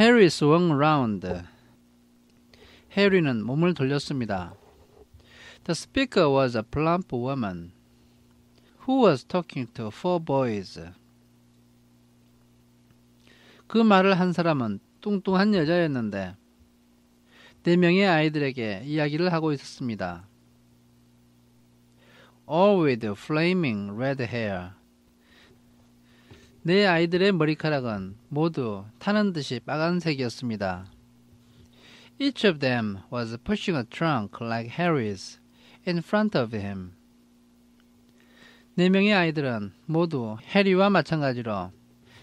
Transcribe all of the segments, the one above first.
Harry swung around. 해리는 몸을 돌렸습니다. The speaker was a plump woman who was talking to four boys. 그 말을 한 사람은 뚱뚱한 여자였는데 네 명의 아이들에게 이야기를 하고 있었습니다. All with flaming red hair. 네 아이들의 머리카락은 모두 타는 듯이 빨간색이었습니다. Each of them was pushing a trunk like Harry's in front of him. 네 명의 아이들은 모두 해리와 마찬가지로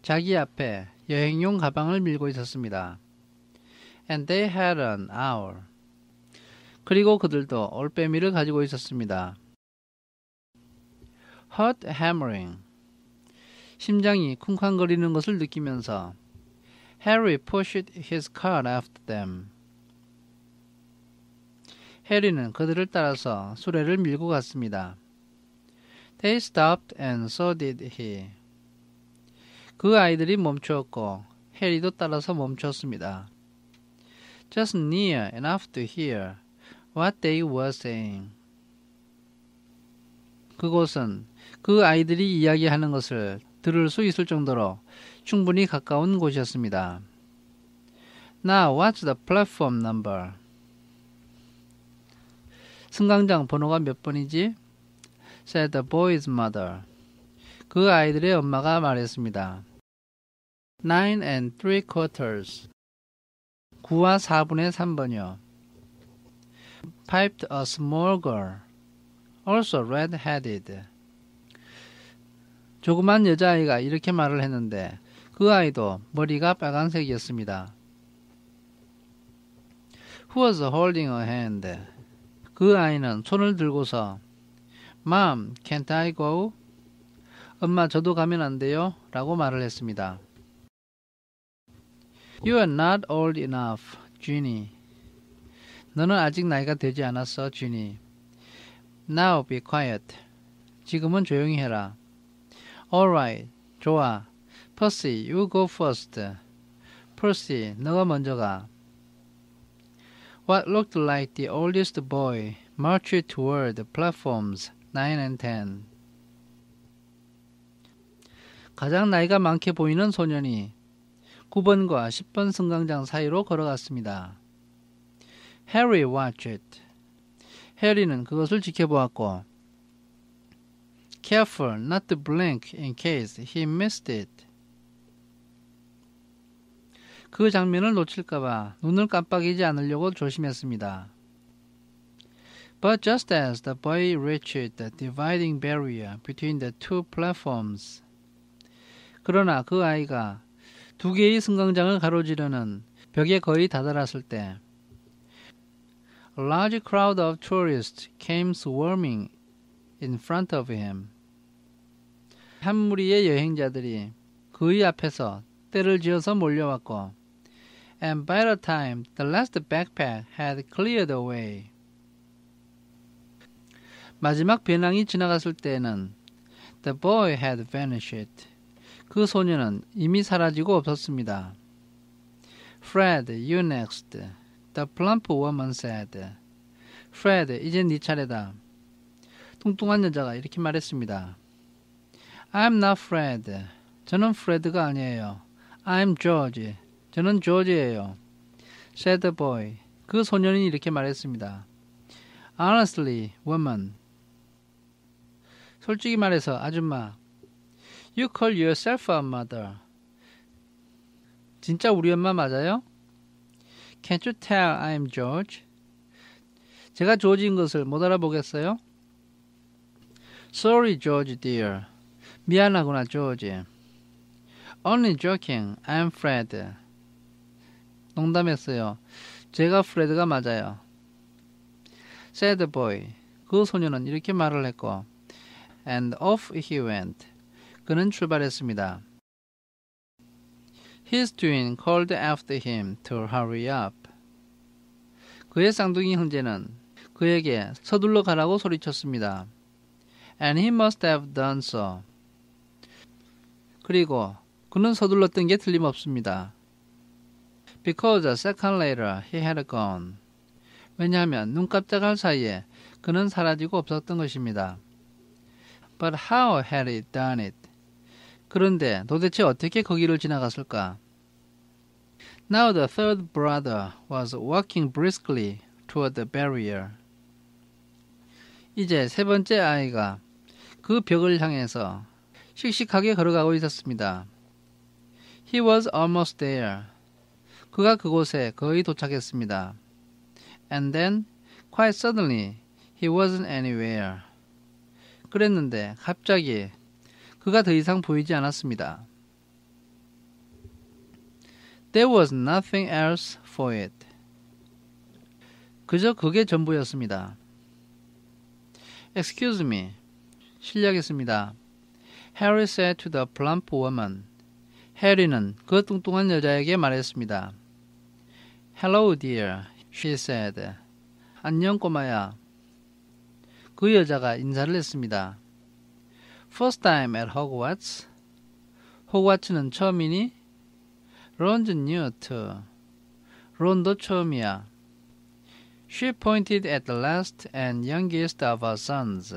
자기 앞에 여행용 가방을 밀고 있었습니다. And they had an owl. 그리고 그들도 올빼미를 가지고 있었습니다. Heart hammering. 심장이 쿵쾅거리는 것을 느끼면서 Harry pushed his cart after them. 해리는 그들을 따라서 수레를 밀고 갔습니다. They stopped and so did he. 그 아이들이 멈추었고 해리도 따라서 멈췄습니다. Just near enough to hear what they were saying. 그곳은 그 아이들이 이야기하는 것을 들을 수 있을 정도로 충분히 가까운 곳이었습니다. Now what's the platform number? 승강장 번호가 몇 번이지? said the boy's mother. 그 아이들의 엄마가 말했습니다. 9 3/4. 9와 4분의 3번이요. Piped a small girl, also red-headed. 조그만 여자아이가 이렇게 말을 했는데 그 아이도 머리가 빨간색이었습니다. Who was holding her hand? 그 아이는 손을 들고서 Mom, can't I go? 엄마, 저도 가면 안 돼요? 라고 말을 했습니다. You are not old enough, Ginny. 너는 아직 나이가 되지 않았어, Ginny. Now be quiet. 지금은 조용히 해라. Alright, 좋아. Percy, you go first. Percy, 너가 먼저 가. What looked like the oldest boy marched toward the platforms 9 and 10. 가장 나이가 많게 보이는 소년이 9번과 10번 승강장 사이로 걸어갔습니다. Harry watched. 해리는 그것을 지켜보았고 Careful not to blink in case he missed it. 그 장면을 놓칠까봐 눈을 깜빡이지 않으려고 조심했습니다. But just as the boy reached the dividing barrier between the two platforms. 그러나 그 아이가 두 개의 승강장을 가로지르는 벽에 거의 다다랐을 때 A large crowd of tourists came swarming in front of him. 한 무리의 여행자들이 그의 앞에서 떼를 지어서 몰려왔고 And by the time the last backpack had cleared away. 마지막 배낭이 지나갔을 때에는 The boy had vanished. 그 소녀는 이미 사라지고 없었습니다. Fred, you next. The plump woman said. Fred, 이제 네 차례다. 뚱뚱한 여자가 이렇게 말했습니다. I'm not Fred. 저는 프레드가 아니에요. I'm George. 저는 조지예요. said the boy. 그 소년이 이렇게 말했습니다. Honestly, woman. 솔직히 말해서 아줌마. You call yourself a mother. 진짜 우리 엄마 맞아요? Can't you tell I'm George? 제가 조지인 것을 못 알아보겠어요? Sorry, George dear. 미안하구나, 조지. Only joking. I'm Fred. 농담했어요. 제가 프레드가 맞아요. said the boy. 그 소녀는 이렇게 말을 했고 And off he went. 그는 출발했습니다. His twin called after him to hurry up. 그의 쌍둥이 형제는 그에게 서둘러 가라고 소리쳤습니다. And he must have done so. 그리고 그는 서둘렀던 게 틀림없습니다. Because a second later he had gone. 왜냐하면 눈 깜짝할 사이에 그는 사라지고 없었던 것입니다. But how had he done it? 그런데 도대체 어떻게 거기를 지나갔을까? Now the third brother was walking briskly toward the barrier. 이제 세 번째 아이가 그 벽을 향해서 씩씩하게 걸어가고 있었습니다. He was almost there. 그가 그곳에 거의 도착했습니다. And then, quite suddenly, he wasn't anywhere. 그랬는데 갑자기 그가 더 이상 보이지 않았습니다. There was nothing else for it. 그저 그게 전부였습니다. Excuse me. 실례하겠습니다. Harry said to the plump woman. 해리는 그 뚱뚱한 여자에게 말했습니다. Hello, dear, she said. 안녕, 꼬마야. 그 여자가 인사를 했습니다. First time at Hogwarts? 호그와츠는 처음이니? 론's new too. 론도 처음이야. She pointed at the last and youngest of her sons.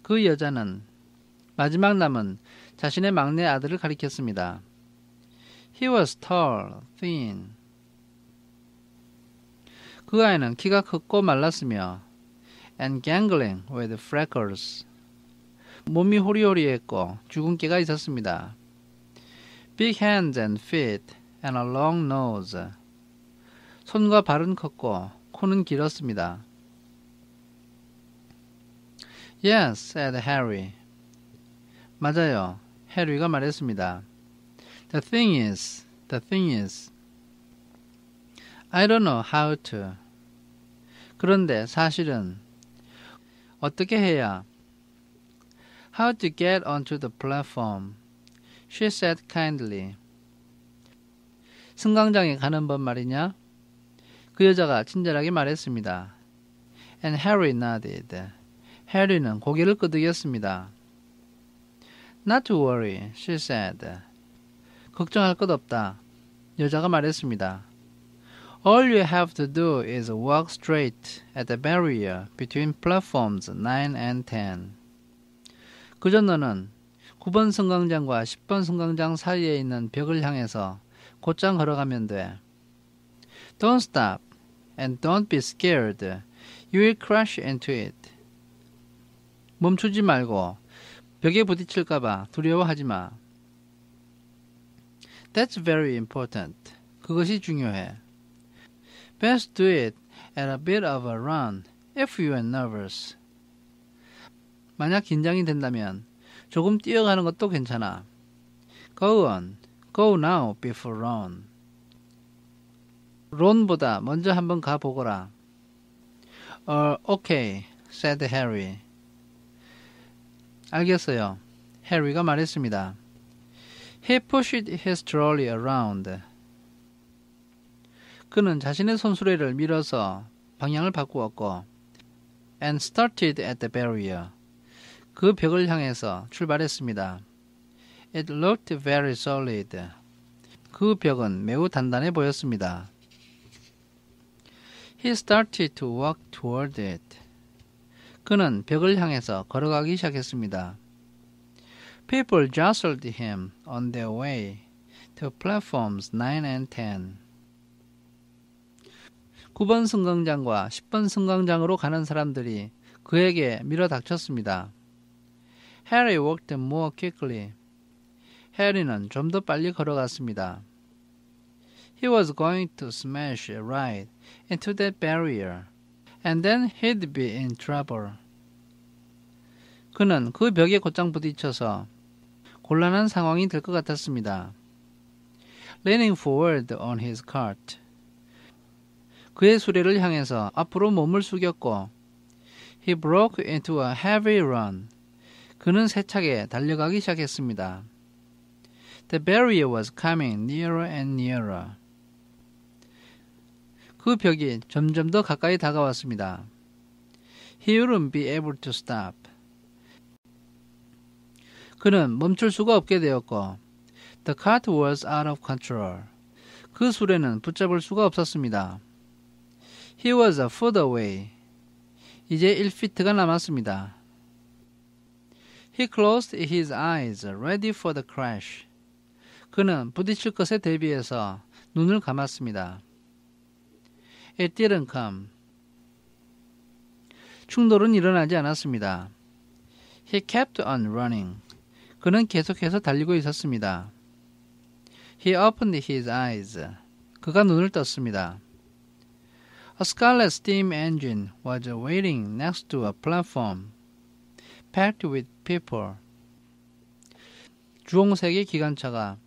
그 여자는 마지막 남은 자신의 막내 아들을 가리켰습니다. He was tall, thin. 그 아이는 키가 크고 말랐으며 and gangling with freckles. 몸이 호리호리했고 주근깨가 있었습니다. Big hands and feet and a long nose. 손과 발은 컸고 코는 길었습니다. Yes, said Harry. 맞아요, 해리가 말했습니다. The thing is. I don't know how to. 그런데 사실은 어떻게 해야 How to get onto the platform, she said kindly. 승강장에 가는 법 말이냐? 그 여자가 친절하게 말했습니다. And Harry nodded. 해리는 고개를 끄덕였습니다. Not to worry, she said. 걱정할 것 없다. 여자가 말했습니다. All you have to do is walk straight at the barrier between platforms 9 and 10. 그저 너는 9번 승강장과 10번 승강장 사이에 있는 벽을 향해서 곧장 걸어가면 돼. Don't stop and don't be scared. You will crash into it. 멈추지 말고 벽에 부딪힐까봐 두려워하지 마. That's very important. 그것이 중요해. Best do it at a bit of a run if you are nervous. 만약 긴장이 된다면 조금 뛰어가는 것도 괜찮아. Go on. Go now before Ron. 론보다 먼저 한번 가보거라. Okay, said Harry. 알겠어요. 해리가 말했습니다. He pushed his trolley around. 그는 자신의 손수레를 밀어서 방향을 바꾸었고 and started at the barrier. 그 벽을 향해서 출발했습니다. It looked very solid. 그 벽은 매우 단단해 보였습니다. He started to walk toward it. 그는 벽을 향해서 걸어가기 시작했습니다. People jostled him on their way to platforms 9 and 10. 9번 승강장과 10번 승강장으로 가는 사람들이 그에게 밀어닥쳤습니다. Harry walked more quickly. 해리는 좀 더 빨리 걸어갔습니다. He was going to smash right into that barrier, and then he'd be in trouble. 그는 그 벽에 곧장 부딪혀서 곤란한 상황이 될 것 같았습니다. Leaning forward on his cart. 그의 수레를 향해서 앞으로 몸을 숙였고 He broke into a heavy run. 그는 세차게 달려가기 시작했습니다. The barrier was coming nearer and nearer. 그 벽이 점점 더 가까이 다가왔습니다. He wouldn't be able to stop. 그는 멈출 수가 없게 되었고 The cart was out of control. 그 수레는 붙잡을 수가 없었습니다. He was a foot away. 이제 1피트가 남았습니다. He closed his eyes, ready for the crash. 그는 부딪힐 것에 대비해서 눈을 감았습니다. It didn't come. 충돌은 일어나지 않았습니다. He kept on running. 그는 계속해서 달리고 있었습니다. He opened his eyes. 그가 눈을 떴습니다. A scarlet steam engine was waiting next to a platform, packed with people. 주홍색의 기관차가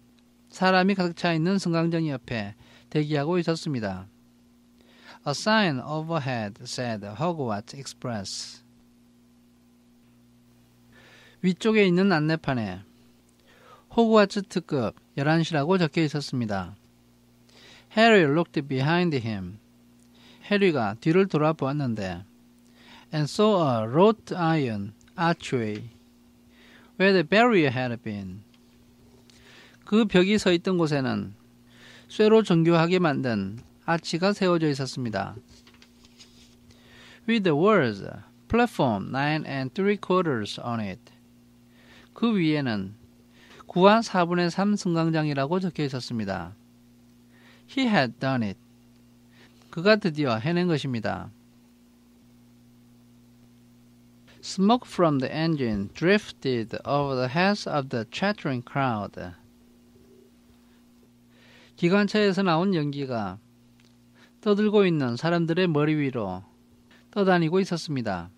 사람이 가득 차 있는 승강장 옆에 대기하고 있었습니다. A sign overhead said Hogwarts Express. 위쪽에 있는 안내판에 호그와트 특급 11시라고 적혀 있었습니다. Harry looked behind him. 해리가 뒤를 돌아보았는데 and saw a wrought iron archway where the barrier had been. 그 벽이 서 있던 곳에는 쇠로 정교하게 만든 아치가 세워져 있었습니다. With the words platform 9 3/4 on it. 그 위에는 9와 4분의 3 승강장이라고 적혀 있었습니다. He had done it. 그가 드디어 해낸 것입니다. Smoke from the engine drifted over the heads of the chattering crowd. 기관차에서 나온 연기가 떠들고 있는 사람들의 머리 위로 떠다니고 있었습니다.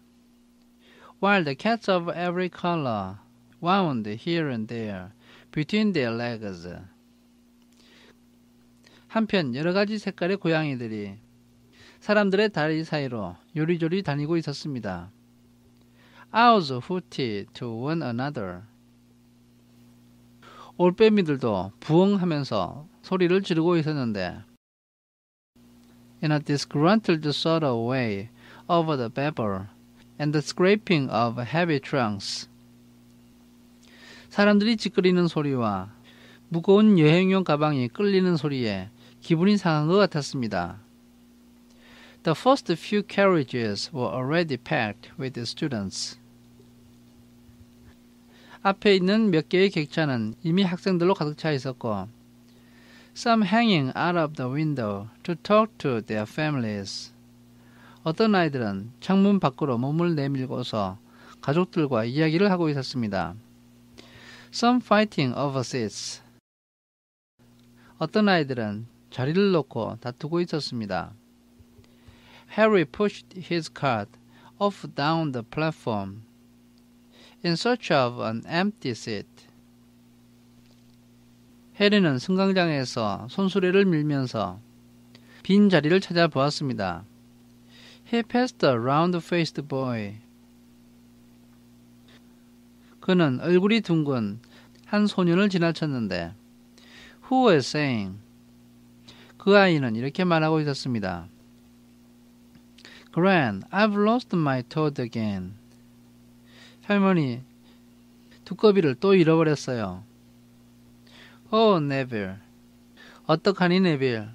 While the cats of every color wound here and there between their legs. 한편 여러 가지 색깔의 고양이들이 사람들의 다리 사이로 요리조리 다니고 있었습니다. Owls hooted to one another. 올빼미들도 부엉하면서 소리를 지르고 있었는데 In a disgruntled sort of way over the babble and the scraping of heavy trunks. 사람들이 찌끄리는 소리와 무거운 여행용 가방이 끌리는 소리에 기분이 상한 것 같았습니다. The first few carriages were already packed with students. 앞에 있는 몇 개의 객차는 이미 학생들로 가득 차 있었고 Some hanging out of the window to talk to their families. 어떤 아이들은 창문 밖으로 몸을 내밀고서 가족들과 이야기를 하고 있었습니다. Some fighting over seats. 어떤 아이들은 자리를 놓고 다투고 있었습니다. Harry pushed his cart off down the platform in search of an empty seat. 해리는 승강장에서 손수레를 밀면서 빈 자리를 찾아보았습니다. He passed a round-faced boy. 그는 얼굴이 둥근 한 소년을 지나쳤는데 Who was saying? 그 아이는 이렇게 말하고 있었습니다. Gran, I've lost my toad again. 할머니, 두꺼비를 또 잃어버렸어요. Oh, Neville. 어떡하니, 네빌?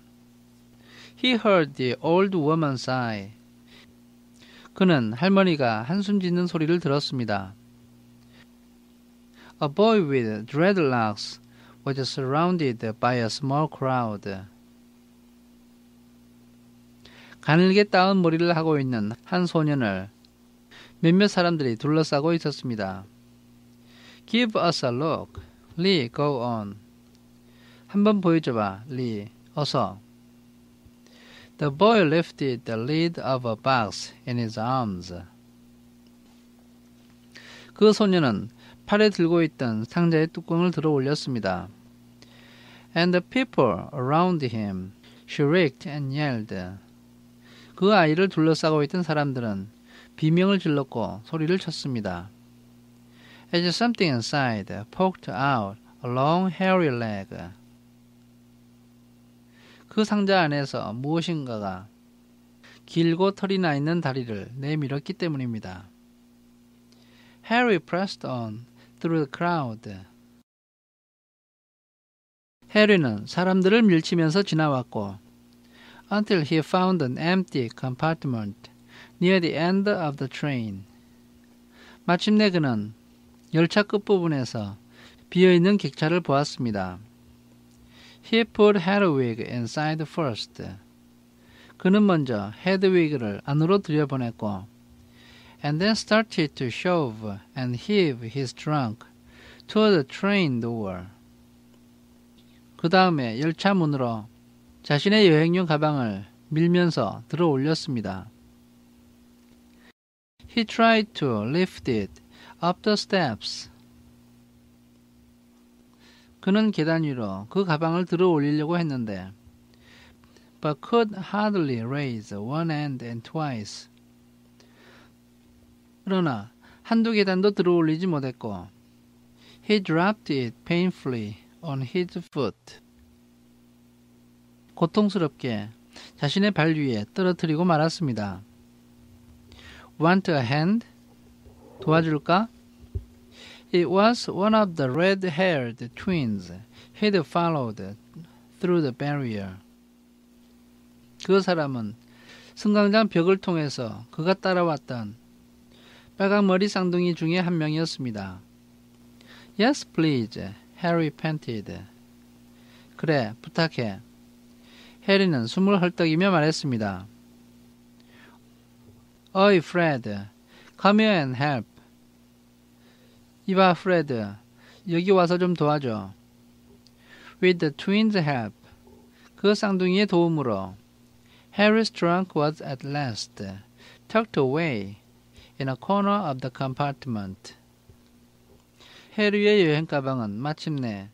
He heard the old woman sigh. 그는 할머니가 한숨 짓는 소리를 들었습니다. A boy with dreadlocks was surrounded by a small crowd. 가늘게 따은 머리를 하고 있는 한 소년을 몇몇 사람들이 둘러싸고 있었습니다. Give us a look. Lee, go on. 한번 보여줘봐, 리. 어서. The boy lifted the lid of a box in his arms. 그 소년은 팔에 들고 있던 상자의 뚜껑을 들어 올렸습니다. And the people around him shrieked and yelled. 그 아이를 둘러싸고 있던 사람들은 비명을 질렀고 소리를 쳤습니다. As something inside poked out a long hairy leg. 그 상자 안에서 무엇인가가 길고 털이 나 있는 다리를 내밀었기 때문입니다. Harry pressed on through the crowd. 해리는 사람들을 밀치면서 지나왔고 until he found an empty compartment near the end of the train. 마침내 그는 열차 끝부분에서 비어있는 객차를 보았습니다. He put Hedwig inside first. 그는 먼저 헤드위그를 안으로 들여보냈고 and then started to shove and heave his trunk toward the train door. 그 다음에 열차 문으로 자신의 여행용 가방을 밀면서 들어 올렸습니다. He tried to lift it up the steps. 그는 계단 위로 그 가방을 들어 올리려고 했는데 but could hardly raise one end and twice. 그러나 한두 계단도 들어 올리지 못했고 he dropped it painfully on his foot. 고통스럽게 자신의 발 위에 떨어뜨리고 말았습니다. Want a hand? 도와줄까? It was one of the red-haired twins he'd followed through the barrier. 그 사람은 승강장 벽을 통해서 그가 따라왔던 빨간 머리 쌍둥이 중에 한 명이었습니다. Yes, please, Harry panted. 그래, 부탁해. 해리는 숨을 헐떡이며 말했습니다. 어이, Fred, come here and help. 이봐, 프레드, 여기 와서 좀 도와줘. With the twins' help, 그 쌍둥이의 도움으로 Harry's trunk was at last tucked away in a corner of the compartment. 해리의 여행 가방은 마침내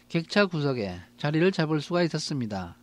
객차 구석에 자리를 잡을 수가 있었습니다.